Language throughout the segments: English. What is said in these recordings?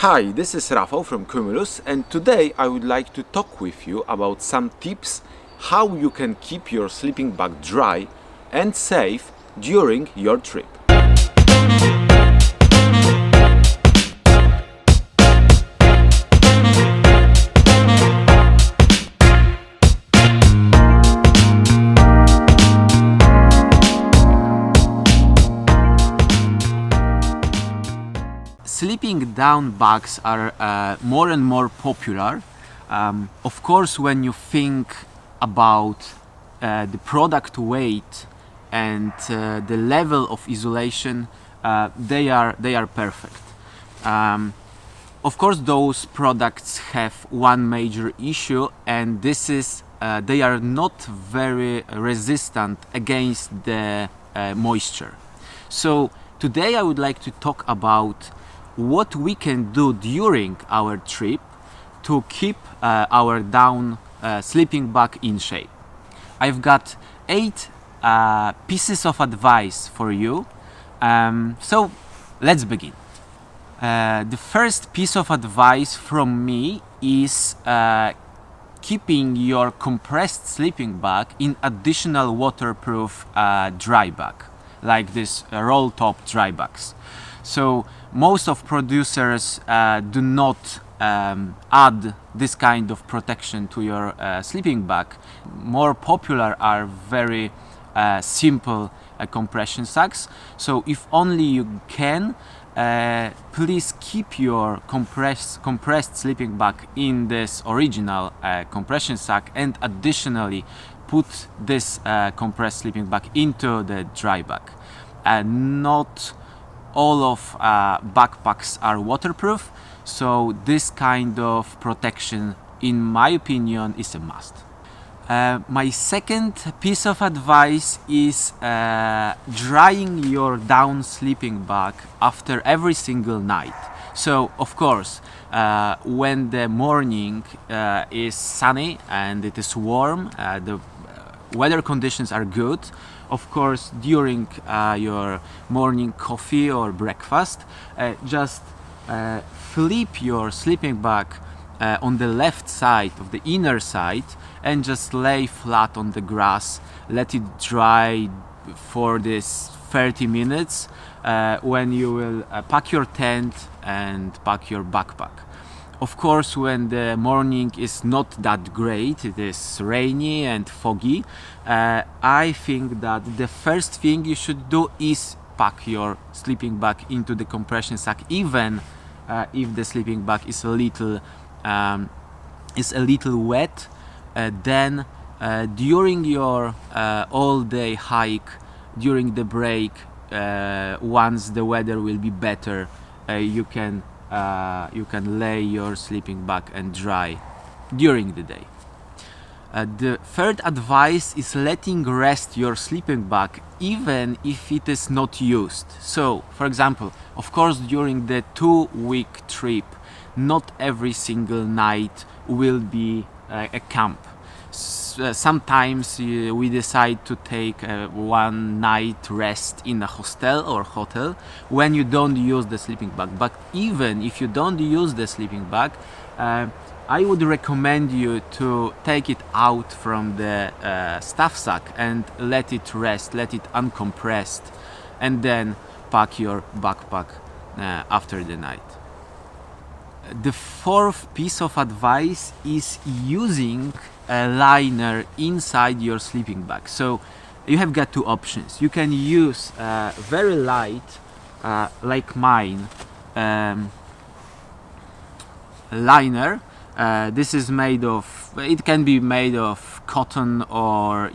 Hi, this is Rafał from Cumulus, and today I would like to talk with you about some tips how you can keep your sleeping bag dry and safe during your trip. Sleeping down bags are more and more popular. Of course, when you think about the product weight and the level of isolation, they are perfect. Of course, those products have one major issue, and this is they are not very resistant against the moisture. So today I would like to talk about what we can do during our trip to keep our down sleeping bag in shape. I've got 8 pieces of advice for you. So let's begin. The first piece of advice from me is keeping your compressed sleeping bag in additional waterproof dry bag, like this roll top dry bags. So most of producers do not add this kind of protection to your sleeping bag. More popular are very simple compression sacks. So if only you can, please keep your compressed sleeping bag in this original compression sack, and additionally put this compressed sleeping bag into the dry bag. Not all of backpacks are waterproof, so this kind of protection, in my opinion, is a must. My second piece of advice is drying your down sleeping bag after every single night. So of course, when the morning is sunny and it is warm, the weather conditions are good. Of course, during your morning coffee or breakfast, just flip your sleeping bag on the left side of the inner side and just lay flat on the grass. Let it dry for this 30 minutes when you will pack your tent and pack your backpack. Of course, when the morning is not that great, it is rainy and foggy, I think that the first thing you should do is pack your sleeping bag into the compression sack, even if the sleeping bag is a little wet. Then during your all-day hike, during the break, once the weather will be better, you can lay your sleeping bag and dry during the day. The third advice is letting rest your sleeping bag even if it is not used. So, for example, of course, during the 2-week trip, not every single night will be a camp. Sometimes we decide to take one night rest in a hostel or hotel when you don't use the sleeping bag. But even if you don't use the sleeping bag, I would recommend you to take it out from the stuff sack and let it rest, let it uncompressed, and then pack your backpack after the night. The fourth piece of advice is using a liner inside your sleeping bag. So you have got 2 options. You can use very light, like mine, liner. This is made of, it can be made of cotton or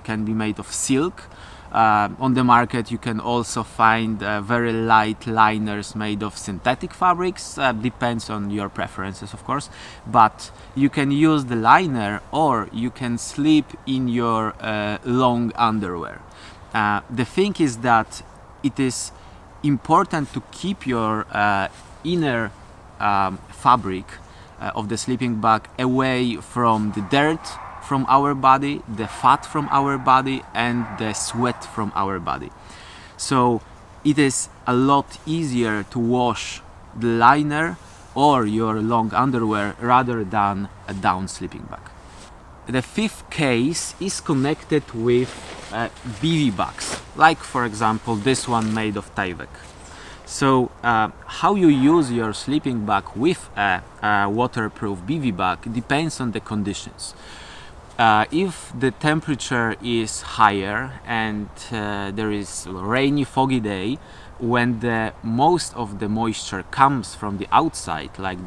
can be made of silk. On the market you can also find very light liners made of synthetic fabrics. Depends on your preferences, of course, but you can use the liner or you can sleep in your long underwear. The thing is that it is important to keep your inner fabric of the sleeping bag away from the dirt from our body, the fat from our body, and the sweat from our body. So it is a lot easier to wash the liner or your long underwear rather than a down sleeping bag. The fifth case is connected with bivy bags, like for example this one made of Tyvek. So how you use your sleeping bag with a waterproof bivy bag depends on the conditions. If the temperature is higher and there is a rainy, foggy day, when the most of the moisture comes from the outside, like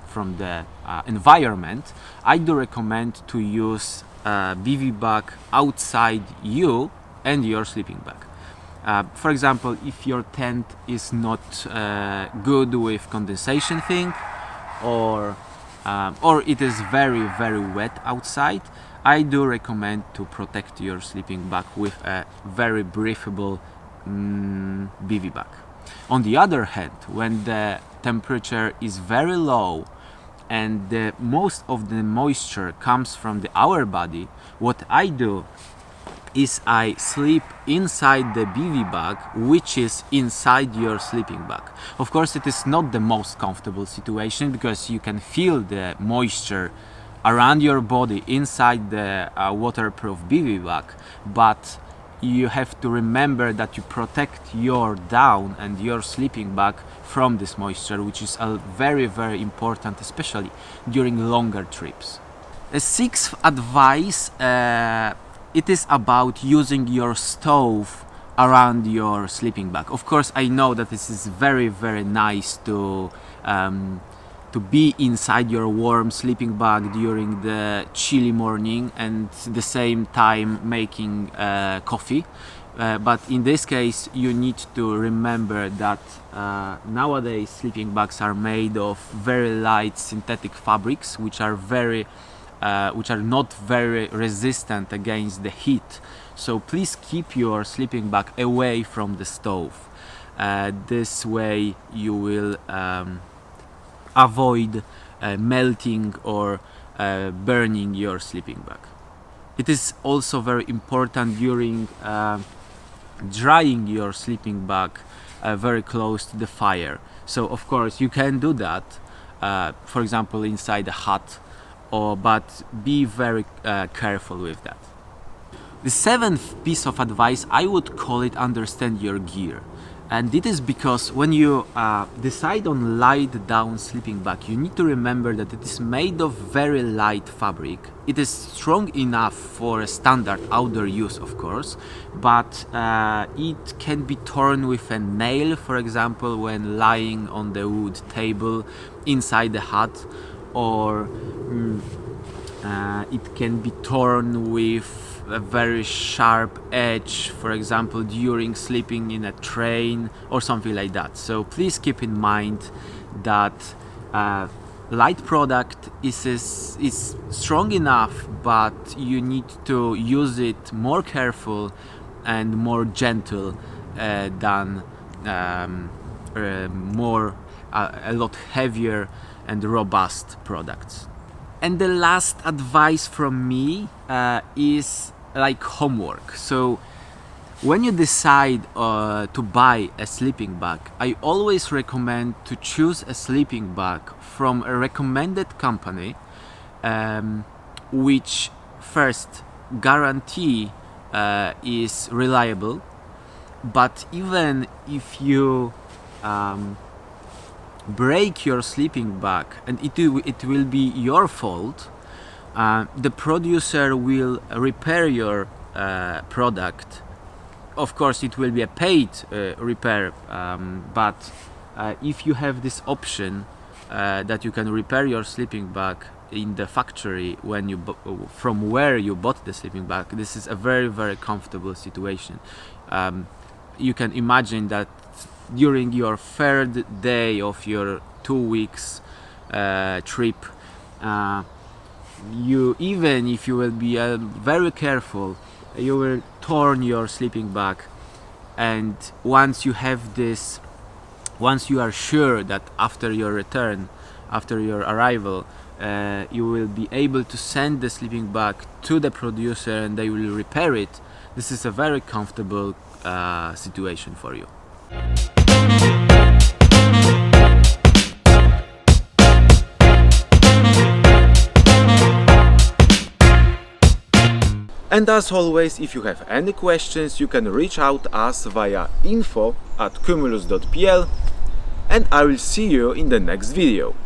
from the environment, I do recommend to use a bivy bag outside you and your sleeping bag. For example, if your tent is not good with condensation thing, or it is very, very wet outside, I do recommend to protect your sleeping bag with a very breathable bivy bag. On the other hand, when the temperature is very low and most of the moisture comes from our body, what I do is I sleep inside the bivy bag, which is inside your sleeping bag. Of course, it is not the most comfortable situation because you can feel the moisture around your body inside the waterproof bivy bag, but you have to remember that you protect your down and your sleeping bag from this moisture, which is very, very important, especially during longer trips. The sixth advice, it is about using your stove around your sleeping bag. Of course, I know that this is very, very nice to be inside your warm sleeping bag during the chilly morning and the same time making coffee. But in this case, you need to remember that nowadays sleeping bags are made of very light synthetic fabrics, which are not very resistant against the heat. So please keep your sleeping bag away from the stove. This way you will avoid melting or burning your sleeping bag. It is also very important during drying your sleeping bag very close to the fire. So of course you can do that, for example inside a hut, but be very careful with that. The seventh piece of advice, I would call it understand your gear. And it is because when you decide on light down sleeping bag, you need to remember that it is made of very light fabric. It is strong enough for a standard outdoor use, of course, but it can be torn with a nail, for example, when lying on the wood table inside the hut, or it can be torn with a very sharp edge, for example during sleeping in a train or something like that. So please keep in mind that light product is strong enough, but you need to use it more careful and more gentle than a lot heavier and robust products. And the last advice from me is like homework. So when you decide to buy a sleeping bag, I always recommend to choose a sleeping bag from a recommended company, which first guarantee is reliable. But even if you break your sleeping bag and it will be your fault, the producer will repair your product. Of course it will be a paid repair, but if you have this option that you can repair your sleeping bag in the factory from where you bought the sleeping bag, this is a very, very comfortable situation. You can imagine that during your third day of your 2 weeks trip, even if you will be very careful, you will torn your sleeping bag. And once you are sure that after your arrival, you will be able to send the sleeping bag to the producer and they will repair it, this is a very comfortable situation for you. And as always, if you have any questions, you can reach out us via info@cumulus.pl, and I will see you in the next video.